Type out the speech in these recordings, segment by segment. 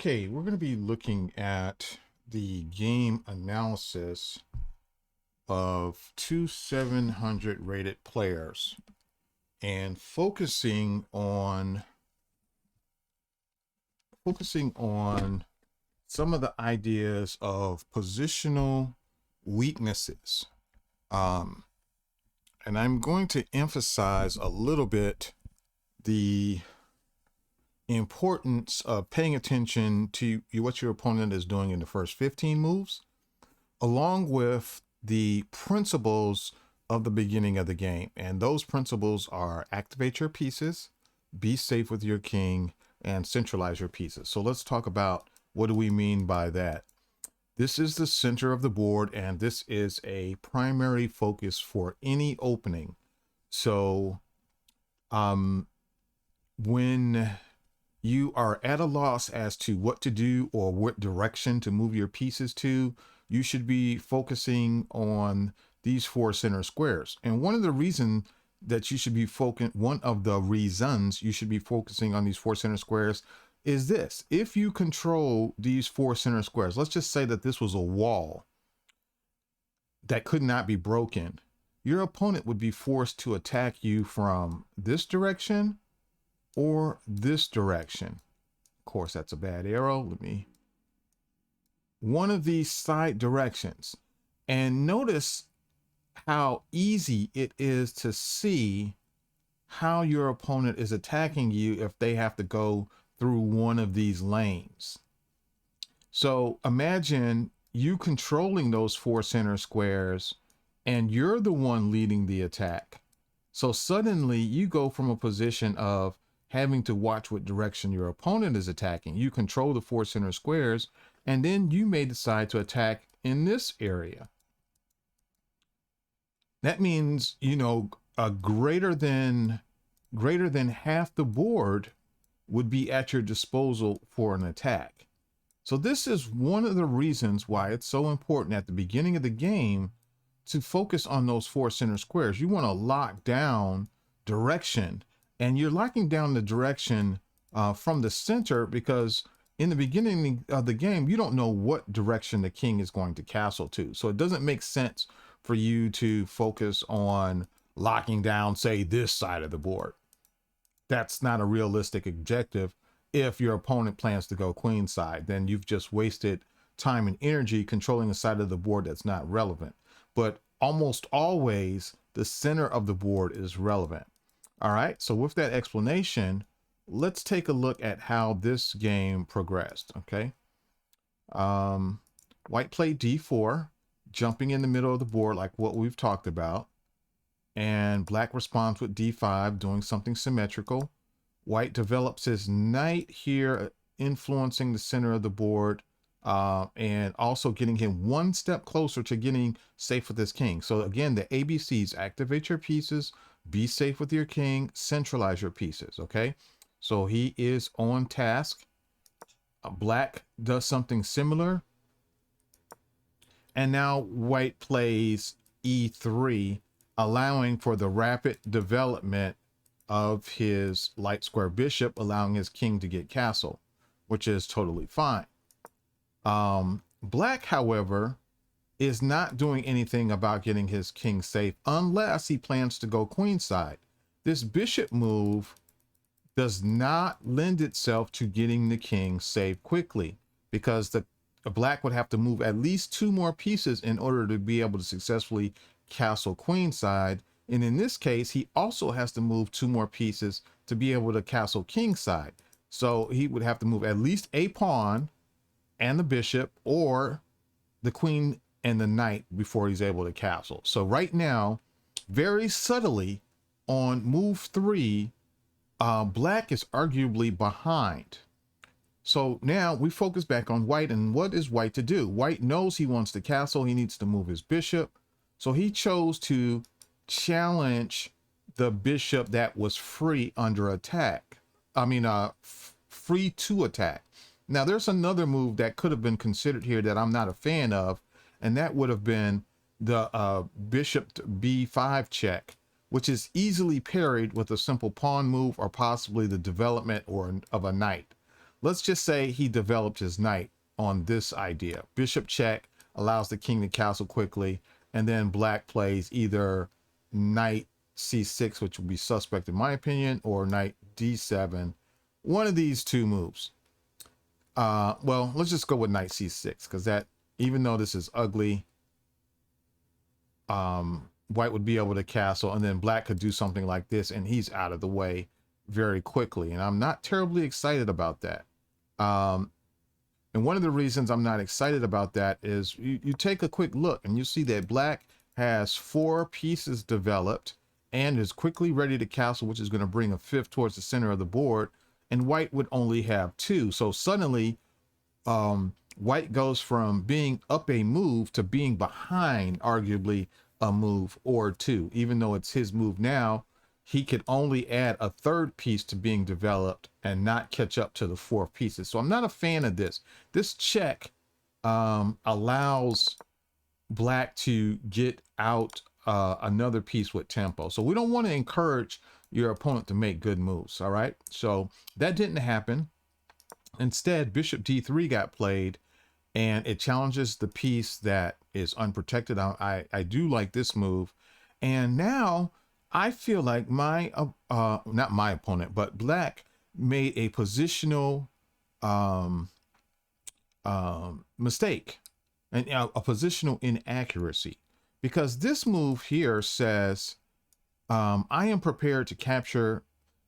Okay, we're going to be looking at the game analysis of two 700 rated players and focusing on some of the ideas of positional weaknesses. Um, and I'm going to emphasize a little bit the importance of paying attention to what your opponent is doing in the first 15 moves, along with the principles of the beginning of the game. And those principles are activate your pieces, be safe with your king, and centralize your pieces. So let's talk about what do we mean by that. This is the center of the board, and this is a primary focus for any opening. So when you are at a loss as to what to do or what direction to move your pieces to, you should be focusing on these four center squares. And one of the reasons you should be focusing on these four center squares is this. If you control these four center squares, let's just say that this was a wall that could not be broken, your opponent would be forced to attack you from this direction or this direction. Of course, that's a bad arrow. One of these side directions. And notice how easy it is to see how your opponent is attacking you if they have to go through one of these lanes. So imagine you controlling those four center squares and you're the one leading the attack. So suddenly you go from a position of having to watch what direction your opponent is attacking. You control the four center squares, and then you may decide to attack in this area. That means, a greater than half the board would be at your disposal for an attack. So this is one of the reasons why it's so important at the beginning of the game to focus on those four center squares. You want to lock down direction, and you're locking down the direction from the center, because in the beginning of the game, you don't know what direction the king is going to castle to. So it doesn't make sense for you to focus on locking down, say, this side of the board. That's not a realistic objective. If your opponent plans to go queen side, then you've just wasted time and energy controlling a side of the board that's not relevant. But almost always the center of the board is relevant. All right, so with that explanation, let's take a look at how this game progressed, okay? White played d4, jumping in the middle of the board like what we've talked about. And black responds with d5, doing something symmetrical. White develops his knight here, influencing the center of the board, and also getting him one step closer to getting safe with his king. So again, the ABCs: activate your pieces, be safe with your king, centralize your pieces, okay? So he is on task. Black does something similar. And now white plays e3, allowing for the rapid development of his light square bishop, allowing his king to get castle, which is totally fine. Black, however, is not doing anything about getting his king safe unless he plans to go queenside. This bishop move does not lend itself to getting the king safe quickly, because the black would have to move at least two more pieces in order to be able to successfully castle queenside. And in this case, he also has to move two more pieces to be able to castle kingside. So he would have to move at least a pawn and the bishop, or the queen and the knight, before he's able to castle. So right now, very subtly on move 3, black is arguably behind. So now we focus back on white, and what is white to do? White knows he wants to castle. He needs to move his bishop. So he chose to challenge the bishop that was free under attack. Free to attack. Now there's another move that could have been considered here that I'm not a fan of, and that would have been the bishop to b5 check, which is easily parried with a simple pawn move or possibly the development of a knight. let's just say he developed his knight on this idea. Bishop check allows the king to castle quickly, and then black plays either knight c6, which would be suspect in my opinion, or knight d7. One of these two moves. Well, let's just go with knight c6, because that, even though this is ugly, white would be able to castle, and then black could do something like this, and he's out of the way very quickly. And I'm not terribly excited about that. And one of the reasons I'm not excited about that is you take a quick look and you see that black has 4 pieces developed and is quickly ready to castle, which is going to bring a 5th towards the center of the board, and white would only have 2. So suddenly white goes from being up a move to being behind arguably a move or 2. Even though it's his move now, he could only add a 3rd piece to being developed and not catch up to the 4 pieces. So I'm not a fan of this. This check allows black to get out another piece with tempo. So we don't want to encourage your opponent to make good moves. All right. So that didn't happen. Instead, bishop d3 got played, and it challenges the piece that is unprotected. I do like this move. And now I feel like my, not my opponent, but black made a positional mistake, and a positional inaccuracy, because this move here says, I am prepared to capture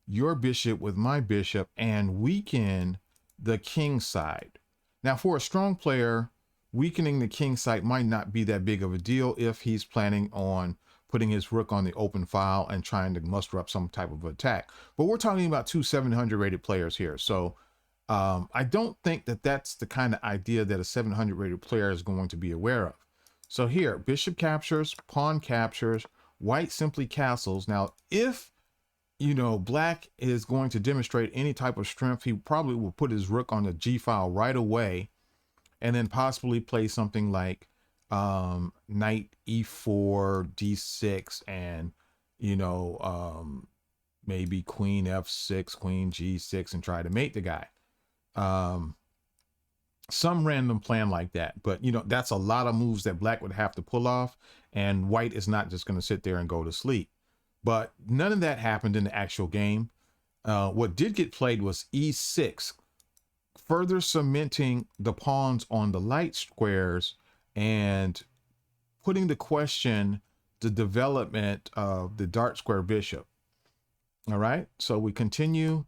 your bishop with my bishop and weaken the king side. Now, for a strong player, weakening the king side might not be that big of a deal if he's planning on putting his rook on the open file and trying to muster up some type of attack. But we're talking about 2 700 rated players here. So I don't think that that's the kind of idea that a 700 rated player is going to be aware of. So here, bishop captures, pawn captures, white simply castles. Now, if, you know, black is going to demonstrate any type of strength, he probably will put his rook on the G file right away, and then possibly play something like knight e4, d6, and, you know, maybe queen f6, queen g6, and try to mate the guy. Some random plan like that. But, you know, that's a lot of moves that black would have to pull off, and white is not just going to sit there and go to sleep. But none of that happened in the actual game. What did get played was e6, further cementing the pawns on the light squares and putting to question the development of the dark square bishop. All right, so we continue.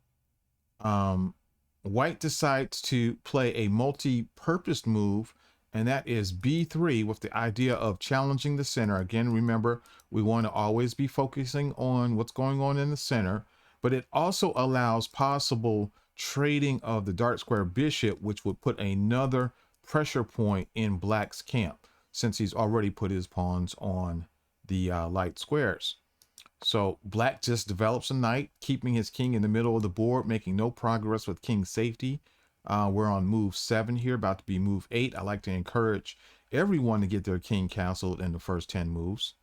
White decides to play a multi-purpose move, and that is b3, with the idea of challenging the center. Again, remember, we want to always be focusing on what's going on in the center, but it also allows possible trading of the dark square bishop, which would put another pressure point in black's camp, since he's already put his pawns on the light squares. So black just develops a knight, keeping his king in the middle of the board, making no progress with king safety. We're on move 7 here, about to be move 8. I like to encourage everyone to get their king castled in the first 10 moves.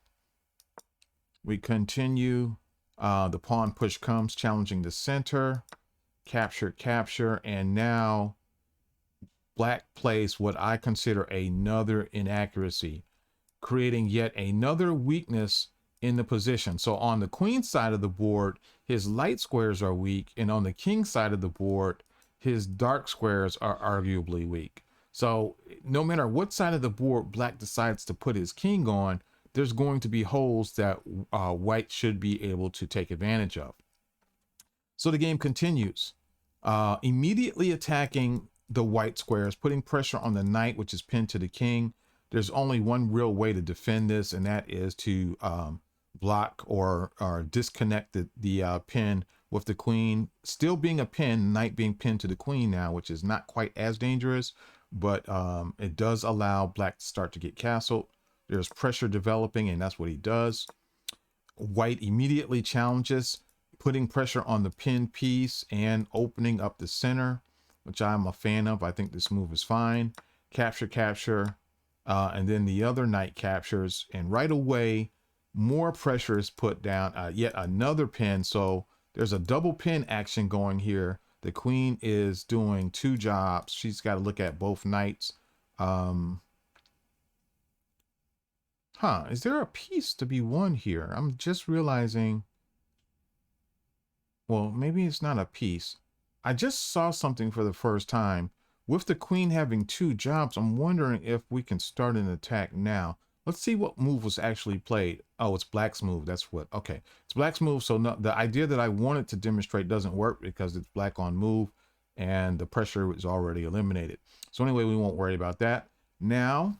We continue. The pawn push comes, challenging the center. Capture, capture, and now black plays what I consider another inaccuracy, creating yet another weakness in the position. So on the queen side of the board, his light squares are weak, and on the king side of the board, his dark squares are arguably weak. So no matter what side of the board black decides to put his king on, there's going to be holes that white should be able to take advantage of. So the game continues, immediately attacking the white squares, putting pressure on the knight, which is pinned to the king. There's only one real way to defend this, and that is to block or disconnect the pin with the queen still being a pin, knight being pinned to the queen now, which is not quite as dangerous, but it does allow black to start to get castled. There's pressure developing, and that's what he does. White immediately challenges, putting pressure on the pin piece and opening up the center, which I'm a fan of. I think this move is fine. Capture, capture, and then the other knight captures, and right away more pressure is put down, yet another pin. So there's a double pin action going here The queen is doing two jobs. She's got to look at both knights. Is there a piece to be won here? I'm just realizing. Well, maybe it's not a piece. I just saw something for the first time. With the queen having two jobs, I'm wondering if we can start an attack now. Let's see what move was actually played. Oh, it's black's move. That's what. Okay, it's black's move. So no, the idea that I wanted to demonstrate doesn't work because it's black on move and the pressure is already eliminated. So anyway, we won't worry about that. Now,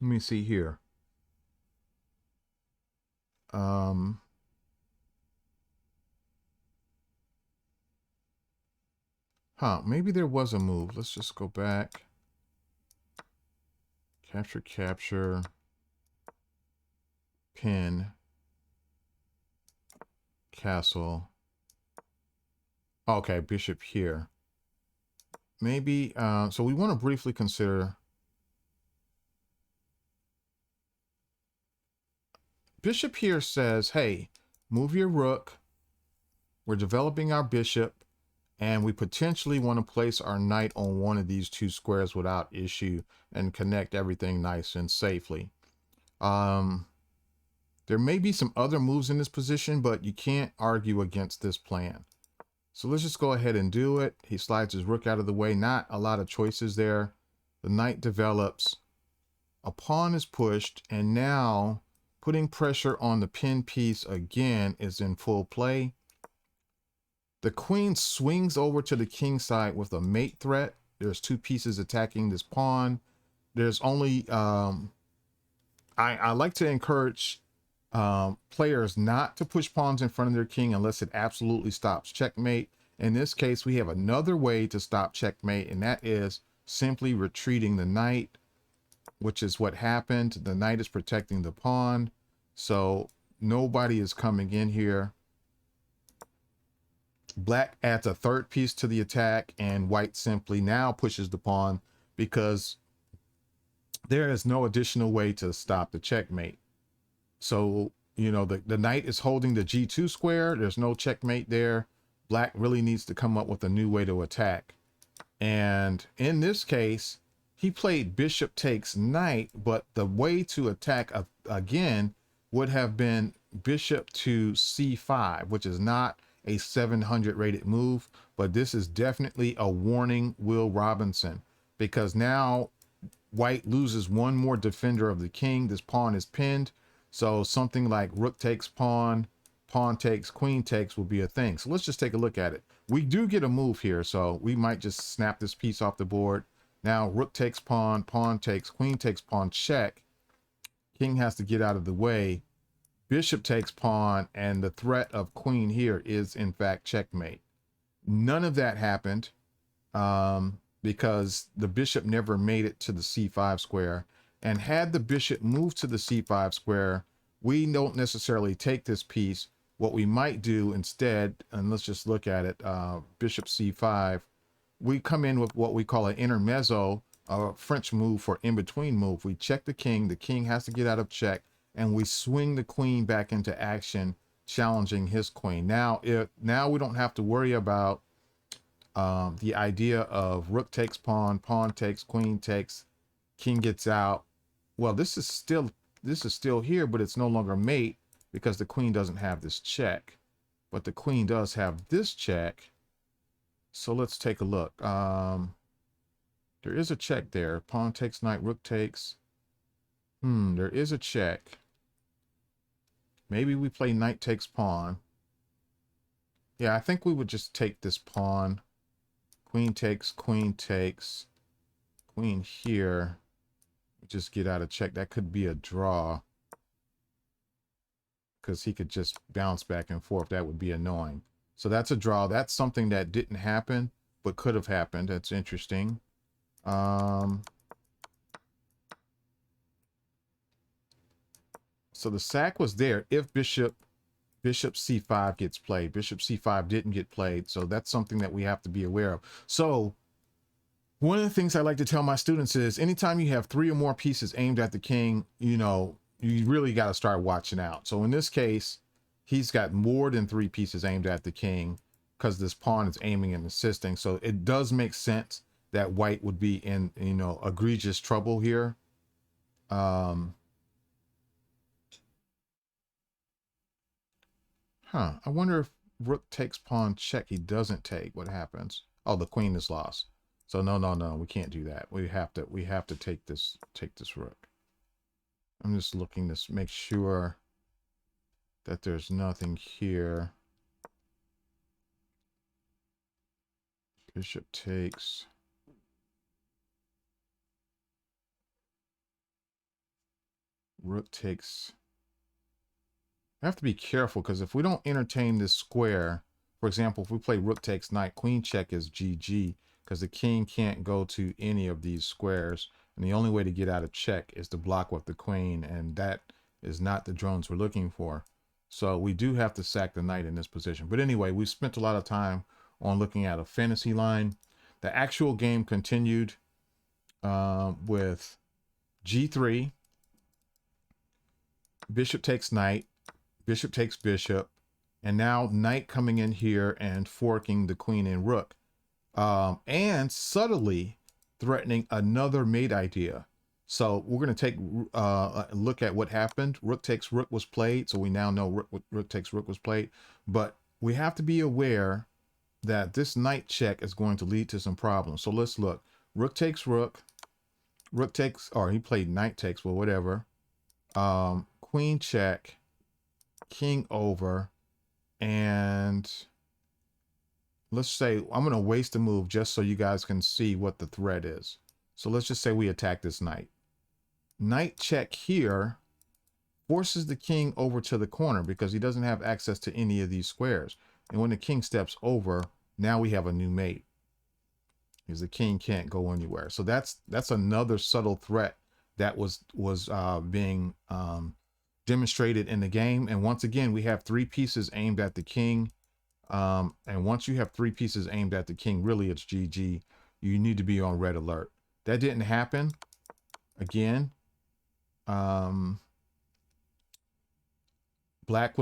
let me see here. Maybe there was a move. Let's just go back. Capture, capture, pin, castle. Okay, bishop here. Maybe, so we want to briefly consider. Bishop here says, hey, move your rook. We're developing our bishop. And we potentially want to place our knight on one of these two squares without issue and connect everything nice and safely. There may be some other moves in this position, but you can't argue against this plan. So let's just go ahead and do it. He slides his rook out of the way. Not a lot of choices there. The knight develops. A pawn is pushed. And now putting pressure on the pin piece again is in full play. The queen swings over to the king side with a mate threat. There's two pieces attacking this pawn. There's only, I like to encourage players not to push pawns in front of their king unless it absolutely stops checkmate. In this case, we have another way to stop checkmate, and that is simply retreating the knight, which is what happened. The knight is protecting the pawn, so nobody is coming in here. Black adds a third piece to the attack, and white simply now pushes the pawn because there is no additional way to stop the checkmate. So, you know, the knight is holding the G2 square. There's no checkmate there. Black really needs to come up with a new way to attack. And in this case, he played bishop takes knight, but the way to attack again would have been bishop to C5, which is not a 700 rated move, but this is definitely a warning Will Robinson, because now white loses one more defender of the king. This pawn is pinned, so something like rook takes pawn, pawn takes, queen takes will be a thing. So let's just take a look at it. We do get a move here, so we might just snap this piece off the board. Now rook takes pawn, pawn takes, queen takes pawn, check. King has to get out of the way. Bishop takes pawn, and the threat of queen here is in fact checkmate. None of that happened because the bishop never made it to the C5 square. And had the bishop moved to the C5 square, we don't necessarily take this piece. What we might do instead, and let's just look at it, bishop C5, we come in with what we call an intermezzo, a French move for in-between move. We check the king has to get out of check, and we swing the queen back into action, challenging his queen. Now we don't have to worry about the idea of rook takes pawn, pawn takes, queen takes, king gets out. Well, this is still here, but it's no longer mate because the queen doesn't have this check, but the queen does have this check. So let's take a look. There is a check there. Pawn takes knight, rook takes. There is a check. Maybe we play knight takes pawn. Yeah, I think we would just take this pawn. Queen takes, queen here. Just get out of check. That could be a draw, because he could just bounce back and forth. That would be annoying. So that's a draw. That's something that didn't happen, but could have happened. That's interesting. So the sack was there if bishop c5 gets played. Bishop c5 didn't get played, so that's something that we have to be aware of. So one of the things I like to tell my students is anytime you have 3 or more pieces aimed at the king, you know, you really got to start watching out. So in this case, he's got more than 3 pieces aimed at the king. because this pawn is aiming and assisting. So it does make sense that white would be in, you know, egregious trouble here. I wonder if rook takes pawn check. He doesn't take. What happens? Oh, the queen is lost. So no, we can't do that. We have to take this rook. I'm just looking to make sure that there's nothing here. Bishop takes. Rook takes. I have to be careful because if we don't entertain this square, for example, if we play rook takes knight, queen check is GG because the king can't go to any of these squares. And the only way to get out of check is to block with the queen. And that is not the drones we're looking for. So we do have to sack the knight in this position. But anyway, we spent a lot of time on looking at a fantasy line. The actual game continued with G3, bishop takes knight, bishop takes bishop, and now knight coming in here and forking the queen and rook, and subtly threatening another mate idea. So we're going to take a look at what happened. Rook takes rook was played, so we now know rook takes rook was played. But we have to be aware that this knight check is going to lead to some problems. So let's look. Rook takes rook. Rook takes, or he played knight takes, well, whatever. Queen check. King over. And let's say I'm going to waste a move just so you guys can see what the threat is. So let's just say we attack this knight. Knight check here forces the king over to the corner because he doesn't have access to any of these squares. And when the king steps over, now we have a new mate because the king can't go anywhere. So that's another subtle threat that was being demonstrated in the game. And once again, we have 3 pieces aimed at the king. And once you have 3 pieces aimed at the king, really it's GG. You need to be on red alert. That didn't happen. Again, white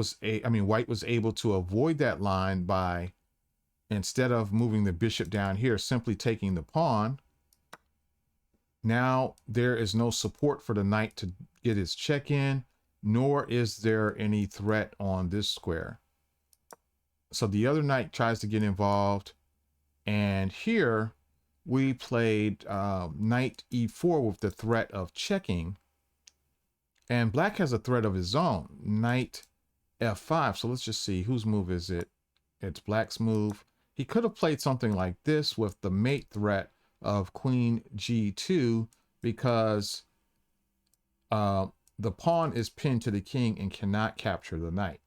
was able to avoid that line by, instead of moving the bishop down here, simply taking the pawn. Now there is no support for the knight to get his check in, nor is there any threat on this square. So the other knight tries to get involved, and here we played knight e4 with the threat of checking, and black has a threat of his own, knight f5. So let's just see, whose move is it? It's black's move. He could have played something like this with the mate threat of queen g2 because the pawn is pinned to the king and cannot capture the knight.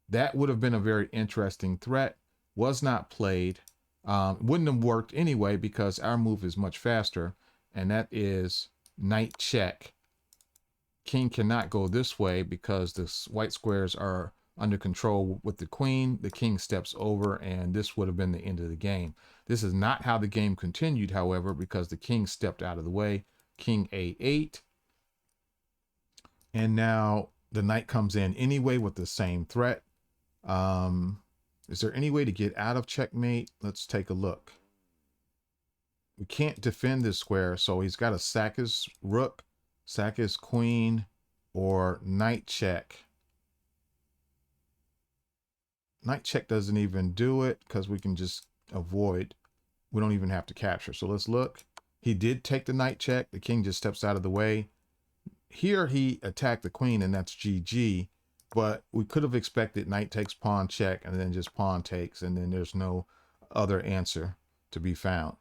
That would have been a very interesting threat. Was not played. Wouldn't have worked anyway because our move is much faster, and that is knight check. King cannot go this way because the white squares are under control with the queen. The king steps over, and this would have been the end of the game. This is not how the game continued, however, because the king stepped out of the way. King a8. And now the knight comes in anyway with the same threat. Is there any way to get out of checkmate? Let's take a look. We can't defend this square, so he's got to sack his rook, sack his queen, or knight check. Knight check doesn't even do it because we can just avoid. We don't even have to capture. So let's look. He did take the knight check. The king just steps out of the way. Here he attacked the queen, and that's GG. But we could have expected knight takes pawn check and then just pawn takes, and then there's no other answer to be found.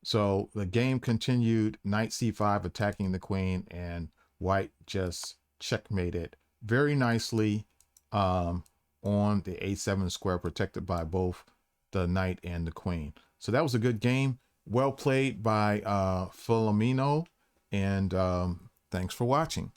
So the game continued, knight c5 attacking the queen, and white just checkmated very nicely on the a7 square, protected by both the knight and the queen. So that was a good game. Well played by Filomeno, and thanks for watching.